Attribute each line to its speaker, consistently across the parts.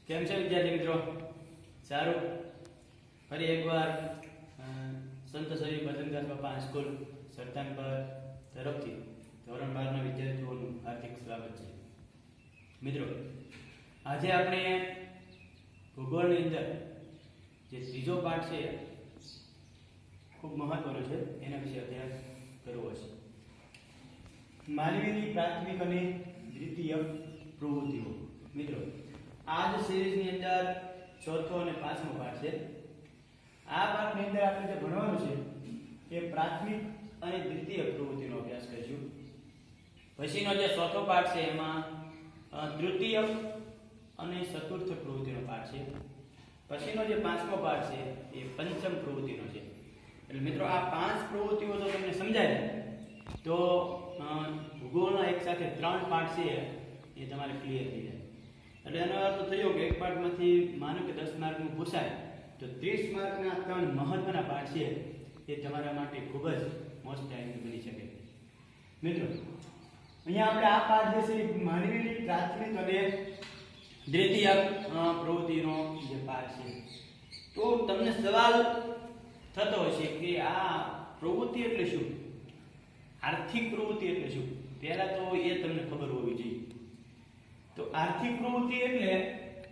Speaker 1: કેમ છે વિદ્યાર્થી મિત્રો? સારું. ફરી એકવાર સંત સરી બદનદાસ બાપા હાઈસ્કૂલ સરતાનપર તરફથી ધોરણ 12 ના વિદ્યાર્થીઓનું હાર્દિક સ્વાગત છે. મિત્રો, આજે આપણે ભૂગોળની અંદર જે ત્રીજો પાઠ છે ખૂબ મહત્વનો છે, એના વિશે અભ્યાસ કરવો છે. માનવીની પ્રાથમિક અને દ્વિતીય પ્રવૃત્તિઓ. મિત્રો, આ જ સિરીઝની અંદર ચોથો અને પાંચમો પાઠ છે. આ પાઠની અંદર આપણે જે ભણવાનું છે એ પ્રાથમિક અને દ્વિતીય પ્રવૃત્તિનો અભ્યાસ કરીશું. પછીનો જે ચોથો પાઠ છે એમાં તૃતીય અને ચતુર્થ પ્રવૃત્તિનો પાઠ છે. પછીનો જે પાંચમો પાઠ છે એ પંચમ પ્રવૃત્તિનો છે. એટલે મિત્રો, આ પાંચ પ્રવૃત્તિઓ જો તમને સમજાય તો ભૂગોળના એક સાથે ત્રણ પાઠ છે એ તમારે ક્લિયર થઈ જાય. એટલે એનો અર્થ થયો કે એક પાઠમાંથી માનો કે 10 માર્કનું પૂછાય તો 30 માર્કના ત્રણ મહત્વના પાઠ છે એ તમારા માટે ખૂબ જ મોસ્ટ ટાઈમ બની શકે. મિત્રો, અહીંયા આપણે આ પાઠ જે છે માનવીની પ્રાથમિક અને દ્વિતીય પ્રવૃત્તિનો જે પાઠ છે, તો તમને સવાલ થતો હશે કે આ પ્રવૃત્તિ એટલે શું, આર્થિક પ્રવૃત્તિ એટલે શું? પહેલા તો એ તમને ખબર હોવી જોઈએ. તો આર્થિક પ્રવૃત્તિ એટલે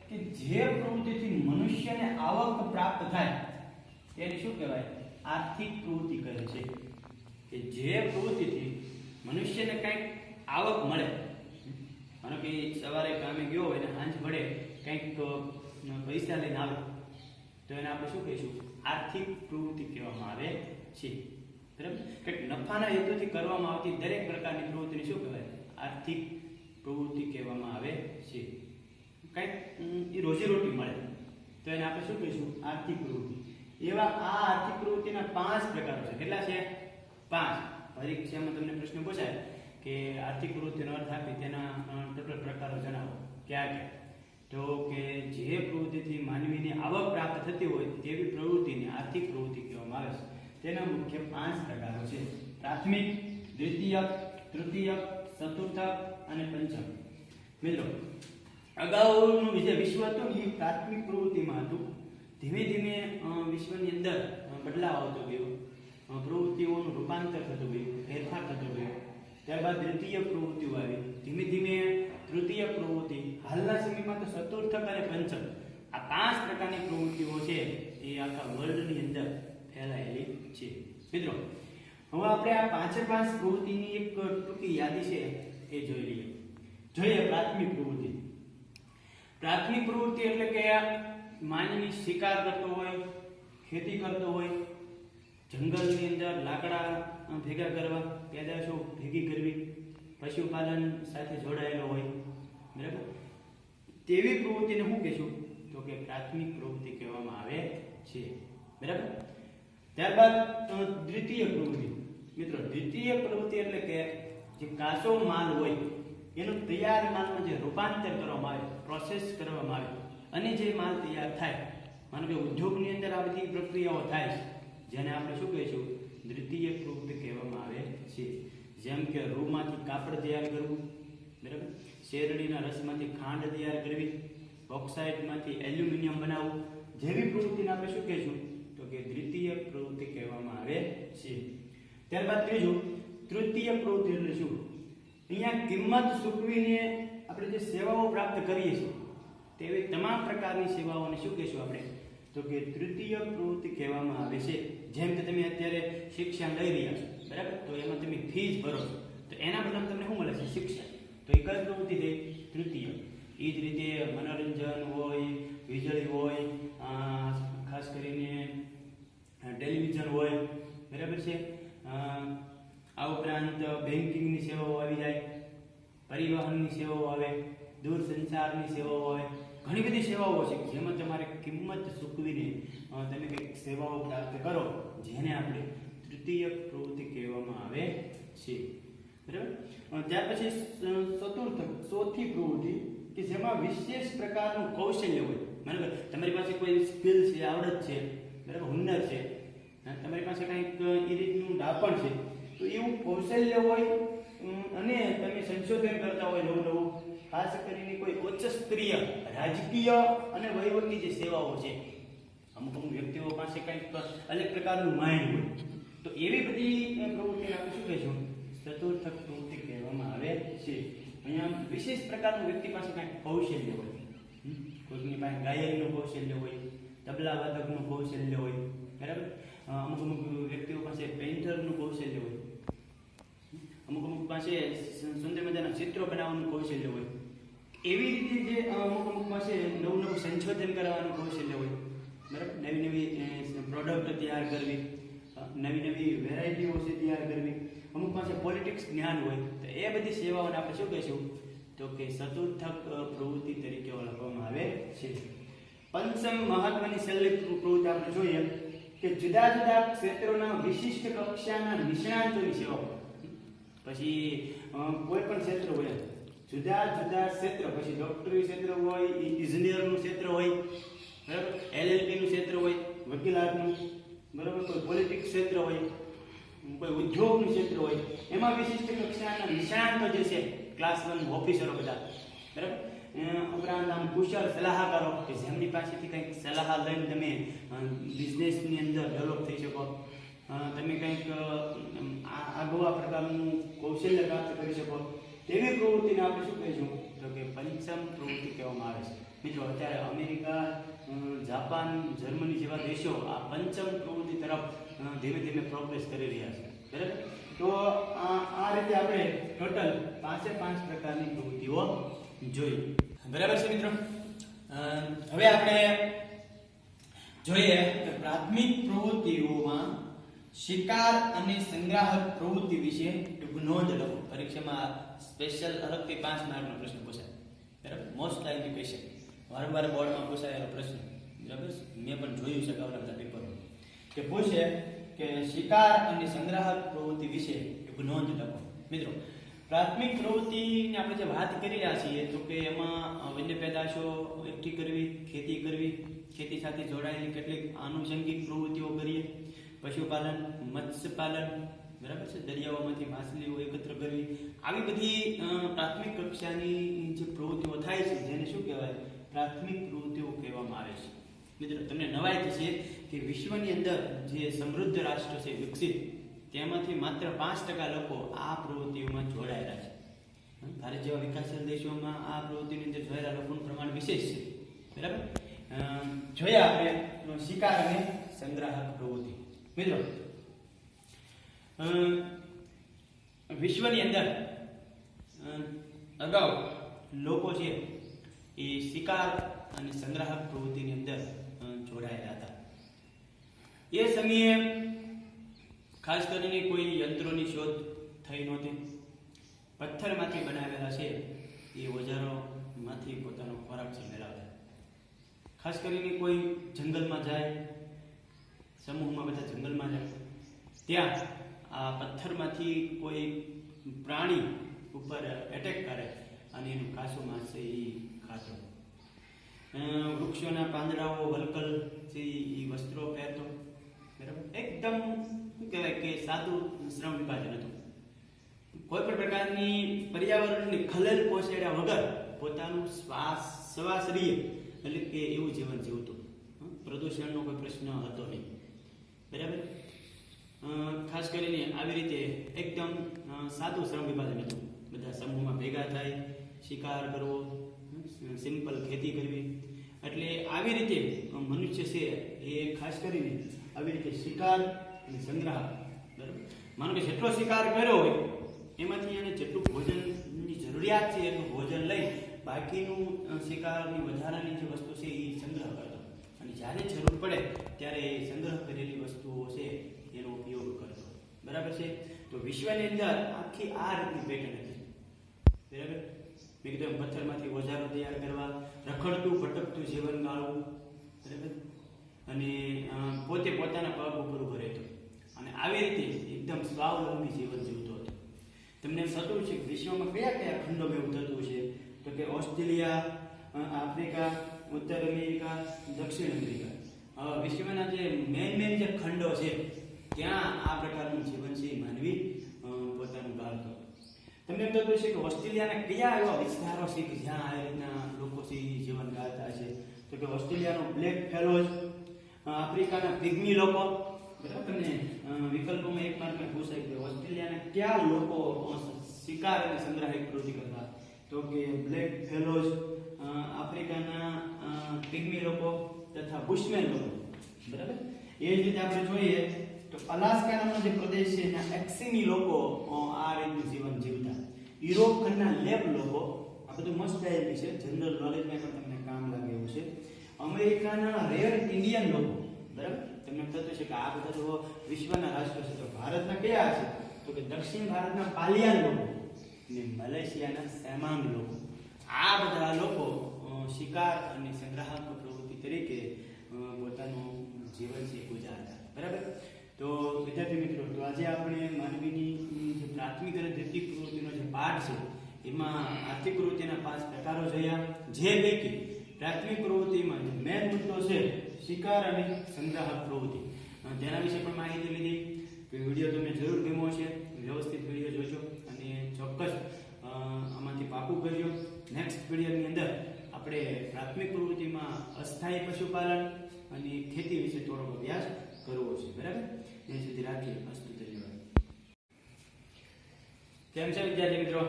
Speaker 1: કે જે પ્રવૃત્તિથી મનુષ્યને આવક પ્રાપ્ત થાય તેને શું કહેવાય? આર્થિક પ્રવૃત્તિ કહે છે. કે જે પ્રવૃત્તિથી મનુષ્યને કંઈક આવક મળે, માનો કે સવારે કામે ગયો હોય ને સાંજ પડે કંઈક પૈસા લઈને આવે તો એને આપણે શું કહીશું? આર્થિક પ્રવૃત્તિ કહેવામાં આવે છે. બરાબર? કંઈક નફાના હેતુથી કરવામાં આવતી દરેક પ્રકારની પ્રવૃત્તિને શું કહેવાય? આર્થિક પ્રવૃત્તિ કહેવામાં આવે છે. કંઈક એ રોજીરોટી મળે તો એને આપણે શું કહીશું? આર્થિક પ્રવૃત્તિ. એવા આ આર્થિક પ્રવૃત્તિના 5 પ્રકારો છે. કેટલા છે? 5. પરીક્ષામાં તમને પ્રશ્ન પૂછાય કે આર્થિક પ્રવૃત્તિનો અર્થ આપી તેના ટોટલ પ્રકારો જણાવો. ક્યાં તો કે જે પ્રવૃત્તિથી માનવીને આવક પ્રાપ્ત થતી હોય તેવી પ્રવૃત્તિને આર્થિક પ્રવૃત્તિ કહેવામાં આવે છે. તેના મુખ્ય 5 પ્રકારો છે: પ્રાથમિક, દ્વિતીય, તૃતીય, ચતુર્થ અને પંચમ. મિત્રો, અગાઉનું જે વિશ્વ હતું એ પ્રાથમિક પ્રવૃત્તિમાં હતું. ધીમે ધીમે વિશ્વની અંદર બદલાવ આવતો ગયો, પ્રવૃત્તિઓનું રૂપાંતર થતું ગયું, ફેરફાર થતો ગયો. ત્યારબાદ દ્વિતીય પ્રવૃત્તિઓ આવી, ધીમે ધીમે તૃતીય પ્રવૃત્તિ, હાલના સમયમાં તો ચતુર્થ અને પંચમ. આ 5 પ્રકારની પ્રવૃત્તિઓ છે એ આખા વર્લ્ડની અંદર ફેલાયેલી છે. મિત્રો, હવે આપણે આ 5 પ્રવૃત્તિની એક ટૂંકી યાદી છે એ જોઈ લઈએ. જોઈએ પ્રાથમિક પ્રવૃત્તિ. પ્રાથમિક પ્રવૃત્તિ એટલે કે માનવી શિકાર કરતો હોય, ખેતી કરતો હોય, જંગલની અંદર લાકડા ભેગા કરવા, પેદાશો ભેગી કરવી, પશુપાલન સાથે જોડાયેલો હોય, બરાબર, તેવી પ્રવૃત્તિને શું કહેશું? તો કે પ્રાથમિક પ્રવૃત્તિ કહેવામાં આવે છે. બરાબર. ત્યારબાદ દ્વિતીય પ્રવૃત્તિ. મિત્રો, દ્વિતીય પ્રવૃત્તિ એટલે કે જે કાચો માલ હોય એનું તૈયાર માલમાં જે રૂપાંતર કરવામાં આવે, પ્રોસેસ કરવામાં આવે અને જે માલ તૈયાર થાય, માનો કે ઉદ્યોગની અંદર આ બધી પ્રક્રિયાઓ થાય છે, જેને આપણે શું કહીશું? દ્વિતીય પ્રવૃત્તિ કહેવામાં આવે છે. જેમ કે રૂમાંથી કાપડ તૈયાર કરવું, બરાબર, શેરડીના રસમાંથી ખાંડ તૈયાર કરવી, બોક્સાઇટમાંથી એલ્યુમિનિયમ બનાવવું, જેવી પ્રવૃત્તિને આપણે શું કહીશું? તો કે દ્વિતીય પ્રવૃત્તિ કહેવામાં આવે છે. ત્યારબાદ ત્રીજું, તૃતીય પ્રવૃત્તિ એટલે શું? અહીંયા કિંમત ચૂકવીને આપણે જે સેવાઓ પ્રાપ્ત કરીએ છીએ તેવી તમામ પ્રકારની સેવાઓને શું કહીશું આપણે? તો કે તૃતીય પ્રવૃત્તિ કહેવામાં આવે છે. જેમ કે તમે અત્યારે શિક્ષણ લઈ રહ્યા છો, બરાબર, તો એમાં તમે ફીસ ભરો છો તો એના બદલે તમને શું મળે છે? શિક્ષણ. તો એક જ પ્રવૃત્તિ થઈ તૃતીય. એ જ રીતે મનોરંજન હોય, વીજળી હોય, ખાસ કરીને ટેલિવિઝન હોય, બરાબર છે, આ ઉપરાંત બેન્કિંગની સેવાઓ આવી જાય, પરિવહનની સેવાઓ આવે, દૂરસંચારની સેવાઓ આવે, ઘણી બધી સેવાઓ છે જેમાં તમારે કિંમત ચૂકવીને તમે કંઈક સેવાઓ પ્રાપ્ત કરો, જેને આપણે તૃતીય પ્રવૃત્તિ કહેવામાં આવે છે. બરાબર. ત્યાર પછી ચોથી પ્રવૃત્તિ કે જેમાં વિશેષ પ્રકારનું કૌશલ્ય હોય. બરાબર, તમારી પાસે કોઈ સ્કિલ છે, આવડત છે, બરાબર, હુનર છે, તમારી પાસે કંઈક એ રીતનું ડાપણ છે, તો એવું કૌશલ્ય હોય અને તમે સંશોધન કરતા હોય નવું નવું, ખાસ કરીને કોઈ ઉચ્ચ અંતરસ્ત્રીય રાજકીય અને વહીવટી જે સેવાઓ છે, અમુક અમુક વ્યક્તિઓ પાસે કંઈક અલગ પ્રકારનું માઇન્ડ હોય, તો એવી બધી પ્રવૃત્તિને આપણે શું કહીશું? ચતુર્થક પ્રવૃત્તિ કહેવામાં આવે છે. અહીંયા વિશેષ પ્રકારનું વ્યક્તિ પાસે કંઈક કૌશલ્ય હોય, કોઈકની પાસે ગાયનનું કૌશલ્ય હોય, તબલા વાદકનું કૌશલ્ય હોય, બરાબર. અમુક અમુક વ્યક્તિઓ પાસે પેઇન્ટરનું કૌશલ્ય હોય, અમુક અમુક પાસે સુંદર મજાના ચિત્રો બનાવવાનું કૌશલ્ય હોય. એવી રીતે જે અમુક અમુક પાસે નવું નવું સંશોધન કરવાનું કૌશલ્ય હોય, બરાબર. નવી નવી પ્રોડક્ટ તૈયાર કરવી, નવી નવી વેરાયટીઓ છે તૈયાર કરવી. અમુક પાસે પોલિટિક્સ જ્ઞાન હોય, તો એ બધી સેવાઓને આપણે શું કહીશું? તો કે ચતુર્થક પ્રવૃત્તિ તરીકે ઓળખવામાં આવે છે. પંચમ મહત્વની છેલ્લી પ્રવૃત્તિ આપણે જોઈએ કે જુદા જુદા ક્ષેત્રોના વિશિષ્ટ કક્ષાના નિષ્ણાતોની સેવાઓ. પછી કોઈ પણ ક્ષેત્ર હોય, જુદા જુદા ક્ષેત્ર, પછી ડોક્ટરી ક્ષેત્ર હોય, ઇજનેરનું ક્ષેત્ર હોય, બરાબર, LLB નું ક્ષેત્ર હોય, વકીલાતનું, બરાબર, કોઈ પોલિટિક્સ ક્ષેત્ર હોય, કોઈ ઉદ્યોગનું ક્ષેત્ર હોય, એમાં વિશિષ્ટ કક્ષાના નિષ્ણાતો જે છે, ક્લાસ 1 ઓફિસરો બધા, બરાબર. ઉપરાંત આમ કુશળ સલાહકારો કે જેમની પાસેથી કંઈક સલાહ લઈને તમે બિઝનેસની અંદર ડેવલપ થઈ શકો, તમે કંઈક આગવા પ્રકારનું કૌશલ્ય પ્રાપ્ત કરી શકો, તેવી પ્રવૃત્તિને આપણે શું કહીશું? તો કે પંચમ પ્રવૃત્તિ કહેવામાં આવે છે. મિત્રો, અત્યારે અમેરિકા, જાપાન, જર્મની જેવા દેશો આ પંચમ પ્રવૃત્તિ તરફ ધીમે ધીમે પ્રોગ્રેસ કરી રહ્યા છે, બરાબર. તો આ રીતે આપણે ટોટલ 5 પ્રકારની પ્રવૃત્તિઓ જોઈ, બરાબર છે મિત્રો. હવે આપણે જોઈએ કે પ્રાથમિક પ્રવૃત્તિઓમાં શિકાર અને સંગ્રાહક પ્રવૃત્તિ વિશે નોંધ લખો. પરીક્ષામાં સ્પેશિયલ અલગથી 5 માર્કનો પ્રશ્ન પૂછાય, બરાબર. મોસ્ટ લાઇકલી ક્વેશ્ચન, વારંવાર બોર્ડમાં પૂછાયેલો પ્રશ્ન, બરાબર. મેં પણ જોયું છે અગાઉના બધા પેપરો કે પૂછે કે શિકાર અને સંગ્રાહક પ્રવૃત્તિ વિશે નોંધ લખો. મિત્રો, પ્રાથમિક પ્રવૃત્તિની આપણે જે વાત કરી રહ્યા છીએ, તો કે એમાં વન્ય પેદાશો એકઠી કરવી, ખેતી કરવી, ખેતી સાથે જોડાયેલી કેટલીક આનુષંગિક પ્રવૃત્તિઓ કરીએ, પશુપાલન, મત્સ્યપાલન, બરાબર છે, દરિયાઓમાંથી માછલીઓ એકત્ર કરવી, આવી બધી પ્રાથમિક કક્ષાની જે પ્રવૃત્તિઓ થાય છે, જેને શું કહેવાય? પ્રાથમિક પ્રવૃત્તિઓ કહેવામાં આવે છે. મિત્રો, તમને નવાઈ થશે કે વિશ્વની અંદર જે સમૃદ્ધ રાષ્ટ્ર છે, વિકસિત, તેમાંથી માત્ર 5% લોકો આ પ્રવૃત્તિઓમાં જોડાયેલા છે. ભારત જેવા વિકાસશીલ દેશોમાં આ પ્રવૃત્તિની અંદર જોડાયેલા લોકોનું પ્રમાણ વિશેષ છે, બરાબર. જોઈએ આપણે શિકાર અને સંગ્રાહક પ્રવૃત્તિ. મિત્રો, વિશ્વની અંદર અગાઉ લોકો છે એ શિકાર અને સંગ્રાહક પ્રવૃત્તિની અંદર જોડાયેલા હતા. એ સમયે ખાસ કરીને કોઈ યંત્રોની શોધ થઈ નહોતી. પથ્થરમાંથી બનાવેલા છે એ ઓજારોમાંથી પોતાનો ખોરાક છે મેળવતા. ખાસ કરીને કોઈ જંગલમાં જાય, સમૂહમાં બધા જંગલમાં જાય, ત્યાં આ પથ્થરમાંથી કોઈ પ્રાણી ઉપર એટેક કરે અને એનું કાચું માંસ છે એ ખાતો. વૃક્ષોના પાંદડાઓ, વલકલથી એ વસ્ત્રો પહેરતો, બરાબર. એકદમ શું કહેવાય કે સાદું શ્રમ વિભાજન હતું. કોઈ પણ પ્રકારની પર્યાવરણની ખલેલ પહોંચાડ્યા વગર પોતાનું સ્વાશ્રય એટલે કે એવું જીવન જીવતું. પ્રદૂષણનો કોઈ પ્રશ્ન હતો નહીં, બરાબર. ખાસ કરીને આવી રીતે એકદમ સાદું શ્રમ વિભાજન હતું. બધા સમૂહમાં ભેગા થાય, શિકાર કરવો, સિમ્પલ ખેતી કરવી. એટલે આવી રીતે મનુષ્ય છે એ ખાસ કરીને આવી રીતે શિકાર અને સંગ્રહ, બરાબર. માનો કે જેટલો શિકાર કર્યો હોય એમાંથી એને જેટલું ભોજનની જરૂરિયાત છે એટલું ભોજન લઈ બાકીનું શિકારની વધારાની જે વસ્તુ છે એ સંગ્રહ કરતો, અને જ્યારે જરૂર પડે ત્યારે એ સંગ્રહ કરેલી વસ્તુઓ છે એનો ઉપયોગ કરતો, બરાબર છે. તો વિશ્વની અંદર આખી આ રીતની પેટર્ન હતી, બરાબર. મેં કીધું પથ્થરમાંથી ઓજારો તૈયાર કરવા, રખડતું ભટકતું જીવન ગાળવું, બરાબર. અને પોતે પોતાના પગ ઉપર ઉભો રહેતો અને આવી રીતે એકદમ સ્વાવલંબી જીવન જીવતો હતો. તમને એમ થતું છે કે વિશ્વમાં કયા કયા ખંડોમાં એવું થતું છે? તો કે ઓસ્ટ્રેલિયા, આફ્રિકા, ઉત્તર અમેરિકા, દક્ષિણ અમેરિકા, વિશ્વના જે મેન જે ખંડો છે ત્યાં આ પ્રકારનું જીવન છે માનવી પોતાનું ગાળતો. તમને એમ થતું છે કે ઓસ્ટ્રેલિયાના કયા એવા વિસ્તારો છે કે જ્યાં આ રીતના લોકો છે કે ઓસ્ટ્રેલિયાનો બ્લેક ફેલોઝ, આફ્રિકાના પિગ્મી લોકો, બરાબર ને. વિકલ્પોમાં એક માર્ક પૂછાય કે ઓસ્ટ્રેલિયાના કયા લોકો શિકાર અને સંગ્રાહક પ્રવૃત્તિ કરતા, તો કે બ્લેક ફેલોઝ, આફ્રિકાના પિગ્મી લોકો તથા બુશમેન લોકો, બરાબર. એ જ રીતે આપણે જોઈએ તો અલાસ્કા નામનો જે પ્રદેશ છે ત્યાં એક્સિમી લોકો આ રીતનું જીવન જીવતા. યુરોપ ખંડના લેપ લોકો, આ બધું મસ્ત આયેલું છે, જનરલ નોલેજમાં પણ તમને કામ લાગે એવું છે. અમેરિકાના રેર ઇન્ડિયન લોકો, બરાબર. તમને થતું છે કે આ બધા તો વિશ્વના રાષ્ટ્રો છે, તો ભારતના કયા છે, તો કે દક્ષિણ ભારતના પાલિયાન લોકો અને મલેશિયાના સેમાંગ લોકો. આ બધા લોકો શિકાર અને સંગ્રાહક પ્રવૃત્તિ તરીકે પોતાનું જીવન છે ગુજારતા, બરાબર. તો વિદ્યાર્થી મિત્રો, તો આજે આપણે માનવીની જે પ્રાથમિક અને દ્વિતીય પ્રવૃત્તિનો જે પાઠ છે એમાં આર્થિક પ્રવૃત્તિના 5 પ્રકારો જોયા, જે પૈકી પ્રાથમિક પ્રવૃત્તિમાં જે મેન મુદ્દો છે શિકાર અને સંગ્રાહક પ્રવૃત્તિ, તેના વિશે પણ માહિતી લીધી. વિડીયો તમને જરૂર ગમ્યો છે, વ્યવસ્થિત વિડીયો જોજો અને ચોક્કસ આમાંથી પાકું કરજો. નેક્સ્ટ વિડીયોની અંદર આપણે પ્રાથમિક પ્રવૃત્તિમાં અસ્થાયી પશુપાલન અને ખેતી વિશે થોડોક અભ્યાસ કરવો છે, બરાબર. ત્યાં સુધી રાખીએ. અસ્તુ, ધન્યવાદ. કેમ છે વિદ્યાર્થી મિત્રો?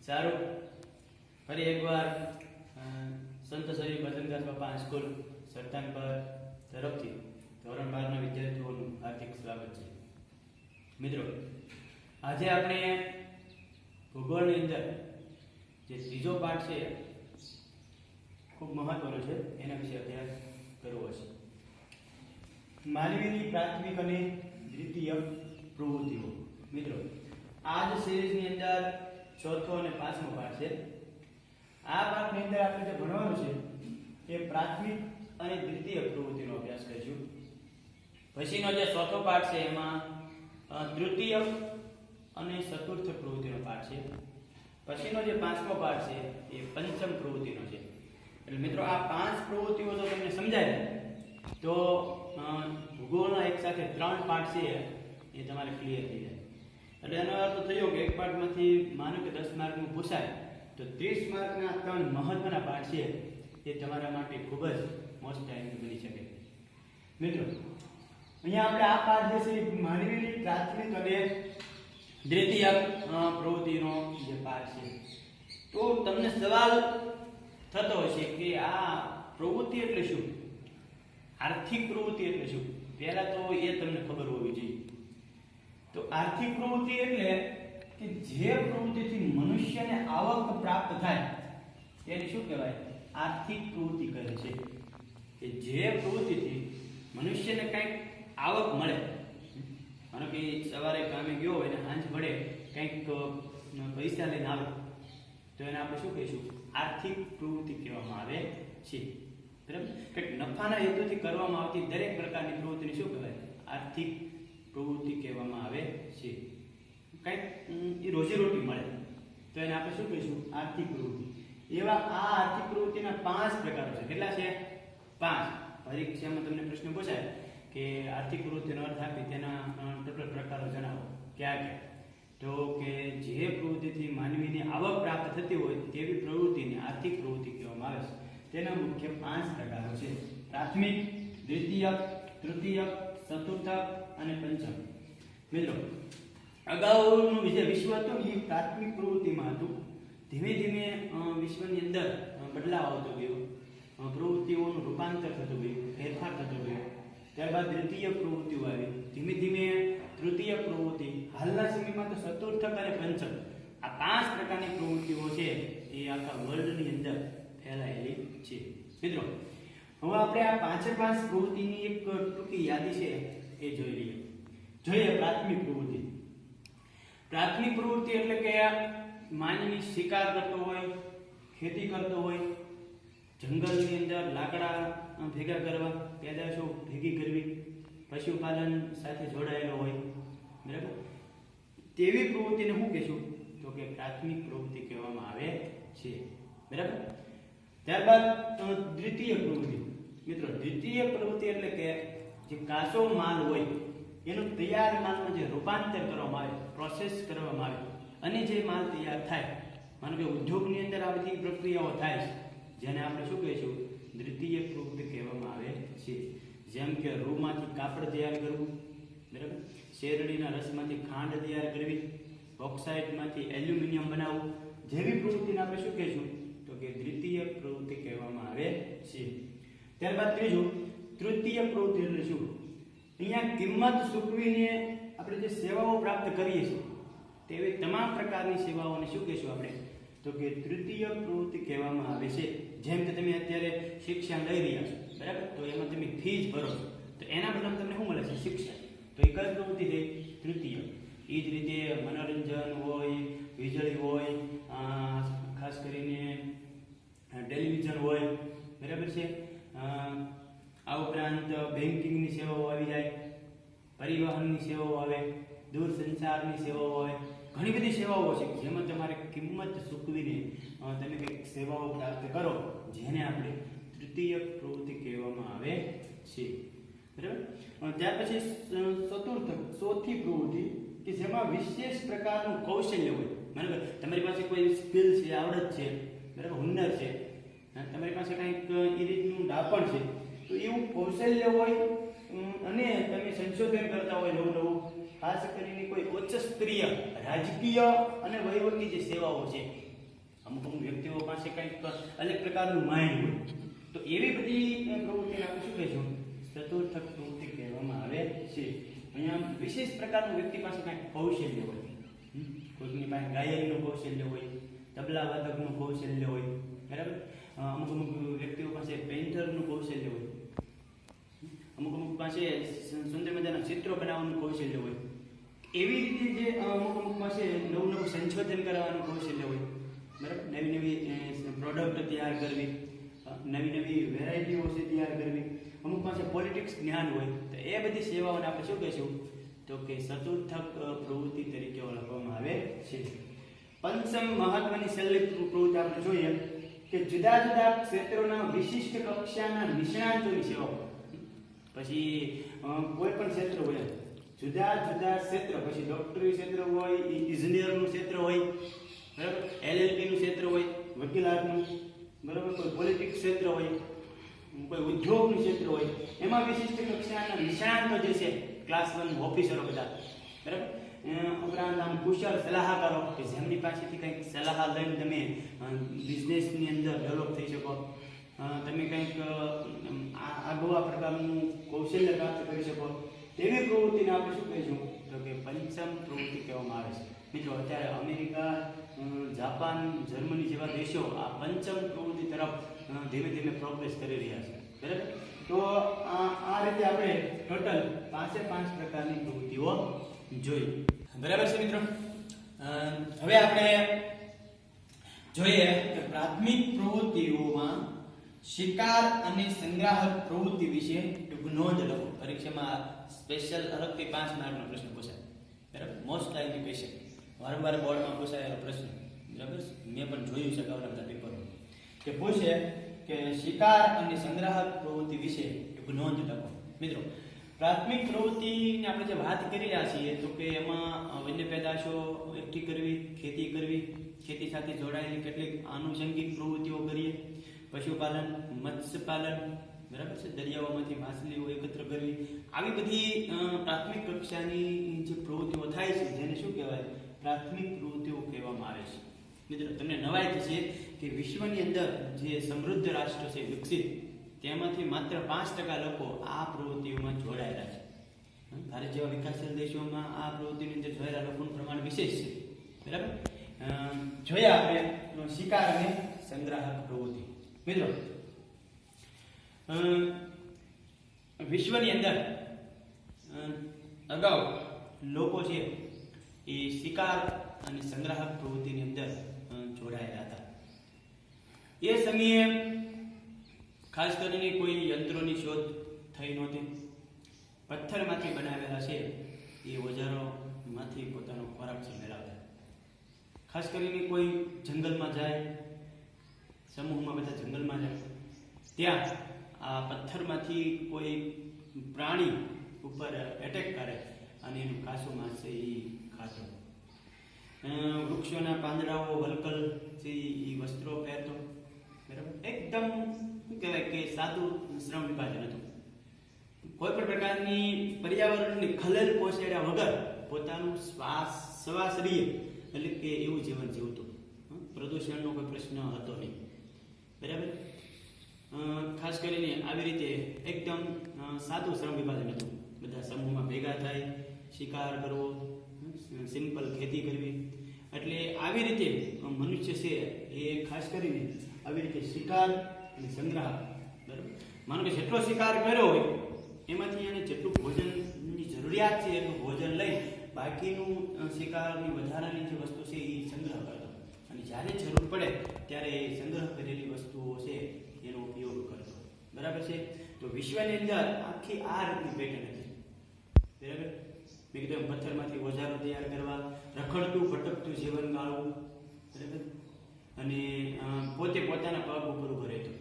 Speaker 1: સારું. ફરી એકવાર સંત સરી ભજનદાસ બાપા હાઈસ્કૂલ સરતાનપર તરફથી ધોરણ 12 ના વિદ્યાર્થીઓનું હાર્દિક સ્વાગત છે. મિત્રો, આજે આપણે ભૂગોળની અંદર જે ત્રીજો પાઠ છે ખૂબ મહત્વનો છે, એના વિશે અભ્યાસ કરવો છે. માનવીની પ્રાથમિક અને દ્વિતીય પ્રવૃત્તિઓ. મિત્રો, આ જ સિરીઝની અંદર ચોથો અને 5મો પાઠ છે. આ પાઠની અંદર આપણે જે ભણવાનું છે એ પ્રાથમિક અને દ્વિતીય પ્રવૃત્તિનો અભ્યાસ કરીશું. પછીનો જે ચોથો પાઠ છે એમાં તૃતીય અને ચતુર્થ પ્રવૃત્તિનો પાઠ છે. પછીનો જે 5મો પાઠ છે એ પંચમ પ્રવૃત્તિનો છે. એટલે મિત્રો, આ 5 પ્રવૃત્તિઓ જો તમને સમજાય તો ભૂગોળના એક સાથે 3 પાઠ છે એ તમારે ક્લિયર થઈ જાય. એટલે એનો અર્થ થયો કે એક પાઠમાંથી માનો કે 10 માર્કનું પૂછાય તો 30 માર્કના 3 મહત્વના પાઠ છે એ તમારા માટે ખૂબ જ મોસ્ટ ટાઈમ બની શકે. મિત્રો, અહીંયા આપણે આ પાઠ જે છે માનવીની પ્રાથમિક અને દ્વિતીય પ્રવૃત્તિનો જે પાઠ છે, તો તમને સવાલ થતો હશે કે આ પ્રવૃત્તિ એટલે શું, આર્થિક પ્રવૃત્તિ એટલે શું? પહેલા તો એ તમને ખબર હોવી જોઈએ. તો આર્થિક પ્રવૃત્તિ એટલે કે જે પ્રવૃત્તિથી મનુષ્યને આવક પ્રાપ્ત થાય એને શું કહેવાય? આર્થિક પ્રવૃત્તિ કહે છે. કે જે પ્રવૃત્તિથી મનુષ્યને કંઈક આવક મળે, માનો કે સવારે કામે ગયો હોય ને સાંજ પડે કંઈક પૈસા લઈને આવે, તો એને આપણે શું કહીશું? આર્થિક પ્રવૃત્તિ કહેવામાં આવે છે, બરાબર. કંઈક નફાના હેતુથી કરવામાં આવતી દરેક પ્રકારની પ્રવૃત્તિને શું કહેવાય? આર્થિક પ્રવૃત્તિ કહેવામાં આવે છે. કંઈક એ રોજીરોટી મળે તો એને આપણે શું કહીશું? આર્થિક પ્રવૃત્તિ. એવા આ આર્થિક પ્રવૃત્તિના 5 પ્રકારો છે. કેટલા છે? 5. પરીક્ષામાં તમને પ્રશ્ન પૂછાય કે આર્થિક પ્રવૃત્તિનો અર્થ આપી તેના ટોટલ પ્રકારો જણાવો. ક્યાં ક્યાં? તો કે જે પ્રવૃત્તિથી માનવીની આવક પ્રાપ્ત થતી હોય તેવી પ્રવૃત્તિને આર્થિક પ્રવૃત્તિ કહેવામાં આવે છે. તેના મુખ્ય 5 પ્રકારો છે: પ્રાથમિક, દ્વિતીય, તૃતીય, ચતુર્થ અને પંચમ. મિત્રો, અગાઉનું જે વિશ્વ હતું એ પ્રાથમિક પ્રવૃત્તિમાં હતું. ધીમે ધીમે વિશ્વની અંદર બદલાવ આવતો ગયો, પ્રવૃત્તિઓનું રૂપાંતર થતું ગયું, ફેરફાર થતો ગયો. ત્યારબાદ દ્વિતીય પ્રવૃત્તિઓ આવી, ધીમે ધીમે તૃતીય પ્રવૃત્તિ, હાલના સમયમાં તો ચતુર્થ અને પંચમ. આ 5 પ્રકારની પ્રવૃત્તિઓ છે એ આખા વર્લ્ડની અંદર ફેલાયેલી છે. મિત્રો, હવે આપણે આ 5 પ્રવૃત્તિની એક ટૂંકી યાદી છે એ જોઈ લઈએ. જોઈએ પ્રાથમિક પ્રવૃત્તિ. પ્રાથમિક પ્રવૃત્તિ એટલે કે માનવી શિકાર કરતો હોય, ખેતી કરતો હોય, જંગલની અંદર લાકડા ભેગા કરવા, પેદાશો ભેગી કરવી, પશુપાલન સાથે જોડાયેલો હોય, બરાબર. તેવી પ્રવૃત્તિને શું કહેશું? તો કે પ્રાથમિક પ્રવૃત્તિ કહેવામાં આવે છે, બરાબર. ત્યારબાદ દ્વિતીય પ્રવૃત્તિ. મિત્રો, દ્વિતીય પ્રવૃત્તિ એટલે કે જે કાચો માલ હોય એનું તૈયાર માલમાં જે રૂપાંતર કરવામાં આવે, પ્રોસેસ કરવામાં આવે અને જે માલ તૈયાર થાય, માનો કે ઉદ્યોગની અંદર આ બધી પ્રક્રિયાઓ થાય છે, જેને આપણે શું કહીશું? દ્વિતીય કે રૂમાંથી કાપડ તૈયાર કરવું, બરાબર, શેરડીના રસમાંથી ખાંડ તૈયાર કરવી, બોક્સાઇટમાંથી એલ્યુમિનિયમ બનાવવું જેવી પ્રવૃત્તિને આપણે શું કહીશું તો કે દ્વિતીય પ્રવૃત્તિ કહેવામાં આવે છે. ત્યારબાદ ત્રીજું તૃતીય પ્રવૃત્તિ એટલે શું? અહીંયા કિંમત ચૂકવીને આપણે જે સેવાઓ પ્રાપ્ત કરીએ છીએ તેવી તમામ પ્રકારની સેવાઓને શું કહીશું આપણે તો કે તૃતીય પ્રવૃત્તિ કહેવામાં આવે છે. જેમ કે તમે અત્યારે શિક્ષણ લઈ રહ્યા છો, બરાબર, તો એમાં તમે ફીસ ભરો છો તો એના બદલામાં તમને શું મળે છે? શિક્ષણ. તો એ કઈ પ્રવૃત્તિ થઈ? તૃતીય. એ જ રીતે મનોરંજન હોય, વીજળી હોય, ખાસ કરીને ટેલિવિઝન હોય, બરાબર છે, આ ઉપરાંત બેન્કિંગની સેવાઓ આવી જાય, પરિવહનની સેવાઓ આવે, દૂરસંચારની સેવાઓ આવે, ઘણી બધી સેવાઓ છે જેમાં તમારે કિંમત ચૂકવીને તમે કંઈક સેવાઓ પ્રાપ્ત કરો જેને આપણે તૃતીય પ્રવૃત્તિ કહેવામાં આવે છે, બરાબર. ત્યાર પછી ચોથી પ્રવૃત્તિ કે જેમાં વિશેષ પ્રકારનું કૌશલ્ય હોય, બરાબર. તમારી પાસે કોઈ સ્કિલ છે, આવડત છે, બરાબર, હુનર છે, તમારી પાસે કંઈક એ રીતનું ડાપણ છે, તો એવું કૌશલ્ય હોય અને તમે સંશોધન કરતા હોય નવું, ખાસ કરીને કોઈ ઉચ્ચ સ્તરીય રાજકીય અને વહીવટી જે સેવાઓ છે, અમુક વ્યક્તિઓ પાસે કંઈક અલગ પ્રકારનું માઇન્ડ હોય, તો એવી બધી પ્રવૃત્તિને આપણે શું કહીશું? ચતુર્થક પ્રવૃત્તિ કહેવામાં આવે છે. અહીંયા વિશેષ પ્રકારનું વ્યક્તિ પાસે કંઈક કૌશલ્ય હોય, કોઈકની પાસે ગાયનનું કૌશલ્ય હોય, તબલા વાદકનું કૌશલ્ય હોય, બરાબર, અમુક વ્યક્તિઓ પાસે પેઇન્ટરનું કૌશલ્ય હોય, અમુક પાસે સુંદર મજાના ચિત્રો બનાવવાનું કૌશલ્ય હોય, એવી રીતે જે અમુક પાસે નવું સંશોધન કરવાનું કૌશલ્ય હોય, બરાબર, નવી પ્રોડક્ટ તૈયાર કરવી, નવી વેરાયટીઓ છે તૈયાર કરવી, અમુક પાસે પોલિટિક્સ જ્ઞાન હોય, તો એ બધી સેવાઓને આપણે શું કહીશું તો કે ચતુર્થક પ્રવૃત્તિ તરીકે ઓળખવામાં આવે છે. પંચમ મહત્વની છેલ્લી પ્રવૃત્તિ આપણે જોઈએ કે જુદા જુદા ક્ષેત્રોના વિશિષ્ટ કક્ષાના નિષ્ણાતોની સેવાઓ. પછી કોઈ પણ ક્ષેત્ર હોય, જુદા જુદા ક્ષેત્ર, પછી ડોક્ટરી ક્ષેત્ર હોય, ઇજનેરનું ક્ષેત્ર હોય, બરાબર, એલએલબી નું ક્ષેત્ર હોય, વકીલાતનું, બરાબર, કોઈ પોલિટિક્સ ક્ષેત્ર હોય, કોઈ ઉદ્યોગનું ક્ષેત્ર હોય, એમાં વિશિષ્ટ કક્ષાના નિષ્ણાતો જે છે, ક્લાસ 1 ઓફિસરો બધા, બરાબર, ઉપરાંત આમ કુશળ સલાહકારો કે જેમની પાસેથી કંઈક સલાહ લઈને તમે બિઝનેસની અંદર ડેવલપ થઈ શકો, તમે કંઈક આગવા પ્રકારનું કૌશલ્ય પ્રાપ્ત કરી શકો, તેવી પ્રવૃત્તિને આપણે શું કહીશું તો કે પંચમ પ્રવૃત્તિ કહેવામાં આવે છે. મિત્રો, અત્યારે અમેરિકા, જાપાન, જર્મની જેવા દેશો આ પંચમ પ્રવૃત્તિ તરફ ધીમે ધીમે પ્રોગ્રેસ કરી રહ્યા છે, બરાબર. તો આ રીતે આપણે ટોટલ 5 પ્રકારની પ્રવૃત્તિઓ જોઈ, બરાબર છે મિત્રો. હવે આપણે જોઈએ કે પ્રાથમિક પ્રવૃત્તિઓમાં શિકાર અને સંગ્રાહક પ્રવૃત્તિ વિશે ટૂંક નોંધ લખો. પરીક્ષામાં સ્પેશિયલ અલગથી 5 માર્કનો પ્રશ્ન પૂછાય, બરાબર, મોસ્ટ લાઇકલી ક્વેશ્ચન, વારંવાર બોર્ડમાં પૂછાયેલો પ્રશ્ન, બરાબર. મેં પણ જોયું છે અગાઉના બધા પેપરો કે પૂછે કે શિકાર અને સંગ્રાહક પ્રવૃત્તિ વિશે ટૂંક નોંધ લખો. મિત્રો, પ્રાથમિક પ્રવૃત્તિની આપણે જે વાત કરી રહ્યા છીએ તો કે એમાં વન્ય પેદાશો એકઠી કરવી, ખેતી કરવી, ખેતી સાથે જોડાયેલી કેટલીક આનુષંગિક પ્રવૃત્તિઓ કરીએ, પશુપાલન, મત્સ્યપાલન, બરાબર છે, દરિયાઓમાંથી માછલીઓ એકત્ર કરવી, આવી બધી પ્રાથમિક કક્ષાની જે પ્રવૃત્તિઓ થાય છે જેને શું કહેવાય? પ્રાથમિક પ્રવૃત્તિઓ કહેવામાં આવે છે. મિત્રો, તમને નવાઈ થશે કે વિશ્વની અંદર જે સમૃદ્ધ રાષ્ટ્ર છે, વિકસિત, તેમાંથી માત્ર 5% લોકો આ પ્રવૃત્તિઓમાં જોડાયેલા છે. ભારત જેવા વિકાસશીલ દેશોમાં આ પ્રવૃત્તિની અંદર જોડાયેલા લોકોનું પ્રમાણ વિશેષ છે, બરાબર. જોઈએ આપણે શિકાર અને સંગ્રાહક પ્રવૃત્તિ. મિત્રો, વિશ્વની અંદર અગાઉ લોકો છે એ શિકાર અને સંગ્રાહક પ્રવૃત્તિની અંદર જોડાયેલા હતા. એ સમયે ખાસ કરીને કોઈ યંત્રોની શોધ થઈ નહોતી. પથ્થરમાંથી બનાવેલા છે એ ઓજારોમાંથી પોતાનો ખોરાક છે મેળવતા. ખાસ કરીને કોઈ જંગલમાં જાય, સમૂહમાં બધા જંગલમાં જાય, ત્યાં આ પથ્થરમાંથી કોઈ પ્રાણી ઉપર એટેક કરે અને એનું કાચું માંસ છે એ ખાતો. વૃક્ષોના પાંદડાઓ, વલકલ છે એ વસ્ત્રો પહેરતો, બરાબર. એકદમ શું કહેવાય કે સાદું શ્રમ વિભાજન હતું. કોઈ પણ પ્રકારની પર્યાવરણની ખલેલ પહોંચાડ્યા વગર પોતાનું સ્વાશ્રય એટલે કે એવું જીવન જીવતું. પ્રદૂષણનો કોઈ પ્રશ્ન હતો નહીં. બરાબર. ખાસ કરીને આવી રીતે એકદમ સાદું શ્રમ વિભાજન હતું. બધા સમૂહમાં ભેગા થાય, શિકાર કરવો, સિમ્પલ ખેતી કરવી. એટલે આવી રીતે મનુષ્ય છે એ ખાસ કરીને આવી રીતે શિકાર અને સંગ્રહ. બરાબર. માનો કે જેટલો શિકાર કર્યો હોય એમાંથી એને જેટલું ભોજનની જરૂરિયાત છે એટલું ભોજન લઈ બાકીનું શિકારની વધારાની જે વસ્તુ છે એ સંગ્રહ કરતો, અને જ્યારે જરૂર પડે ત્યારે એ સંગ્રહ કરેલી વસ્તુઓ છે એનો ઉપયોગ કરતો. બરાબર છે. તો વિશ્વની અંદર આખી આ રીતની પેટર્ન હતી. બરાબર. મેં કીધું પથ્થરમાંથી ઓજારો તૈયાર કરવા, રખડતું ભટકતું જીવન ગાળવું. બરાબર. અને પોતે પોતાના પગ ઉપર ઉભો રહેતો,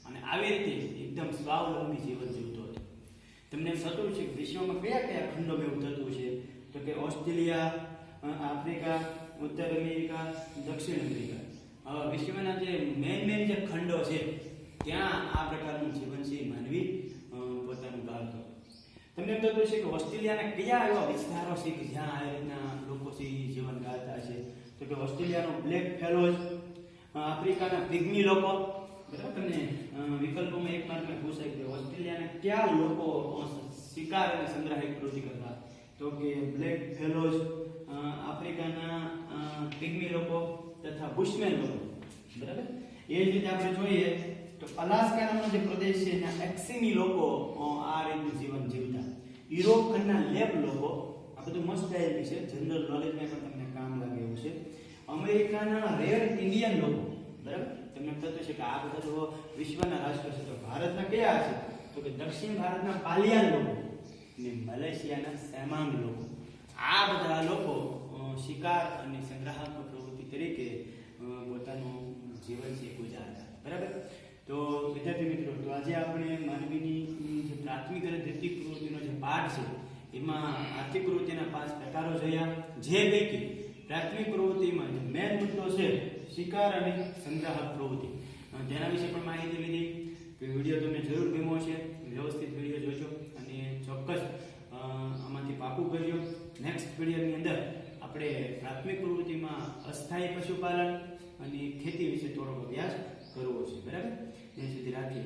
Speaker 1: અને આવી રીતે એકદમ સ્વાવલંબી જીવન જીવતો હતો. તમને એમ થતું છે કે વિશ્વમાં કયા કયા ખંડોમાં એવું થતું છે? તો કે ઓસ્ટ્રેલિયા, આફ્રિકા, ઉત્તર અમેરિકા, દક્ષિણ અમેરિકા, વિશ્વના જે મેન જે ખંડો છે ત્યાં આ પ્રકારનું જીવન છે માનવી પોતાનું ગાળતો. તમને એમ થતું છે કે ઓસ્ટ્રેલિયાના કયા એવા વિસ્તારો છે કે જ્યાં આ રીતના લોકો છે જીવન ગાળતા છે? તો કે ઓસ્ટ્રેલિયાનો બ્લેક ફેલોઝ, આફ્રિકાના પિગ્મી લોકો. બરાબર. તમને વિકલ્પોમાં એક માર્કમાં પૂછાય કે ઓસ્ટ્રેલિયાના કયા લોકો શિકાર અને સંગ્રહ પ્રવૃત્તિ કરતા? તો કે બ્લેક ફેલોઝ, આફ્રિકાના પિગ્મી લોકો તથા બુશમેન લોકો. બરાબર. એ જ રીતે આપણે જોઈએ તો અલાસ્કા નામનો જે પ્રદેશ છે ત્યાં એક્સિમી લોકો આ રીતનું જીવન જીવતા. યુરોપ ખંડના લેપ લોકો. આ બધું મસ્ત આયેલું છે, જનરલ નોલેજમાં પણ તમને કામ લાગે એવું છે. અમેરિકાના રેર ઇન્ડિયન લોકો. બરાબર. તમને થતું છે કે આ બધા તો વિશ્વના રાષ્ટ્ર છે, તો ભારતના કયા છે? તો કે દક્ષિણ ભારતના પાલિયાન લોકો અને મલેશિયાના સેમાંગ લોકો. આ બધા લોકો શિકાર અને સંગ્રાહક પ્રવૃત્તિ તરીકે પોતાનું જીવન છે ગુજારતા. બરાબર. તો વિદ્યાર્થી મિત્રો, તો આજે આપણે માનવીની જે પ્રાથમિક અને દ્વિતીય પ્રવૃત્તિનો જે પાઠ છે એમાં આર્થિક પ્રવૃત્તિના 5 પ્રકારો જોયા, જે પૈકી પ્રાથમિક પ્રવૃત્તિમાં જે મેન મુદ્દો છે શિકાર અને સંગ્રાહક પ્રવૃત્તિ, તેના વિશે પણ માહિતી લીધી. તો વિડીયો તમને જરૂર ગમ્યો છે, વ્યવસ્થિત વિડીયો જોજો અને ચોક્કસ આમાંથી પાકું કરજો. નેક્સ્ટ વિડીયોની અંદર આપણે પ્રાથમિક પ્રવૃત્તિમાં અસ્થાયી પશુપાલન અને ખેતી વિશે થોડોક અભ્યાસ કરવો છે. બરાબર. ત્યાં સુધી રાખીએ.